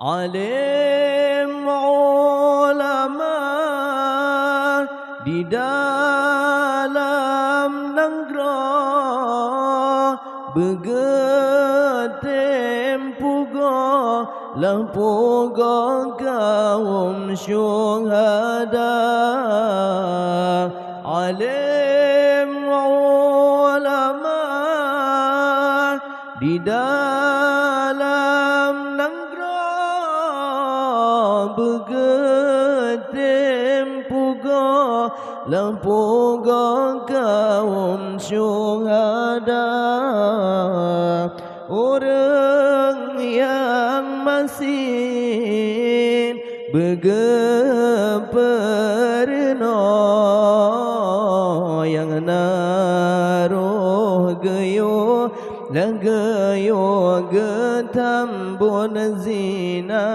alim ulama di dalam negara begetem puga lampuga kaum syuhada alim ulama di dalam negara begetem puga lampuga kaum syuhada orang yang masih begeperno yang naruh geyo lagayo getambun zina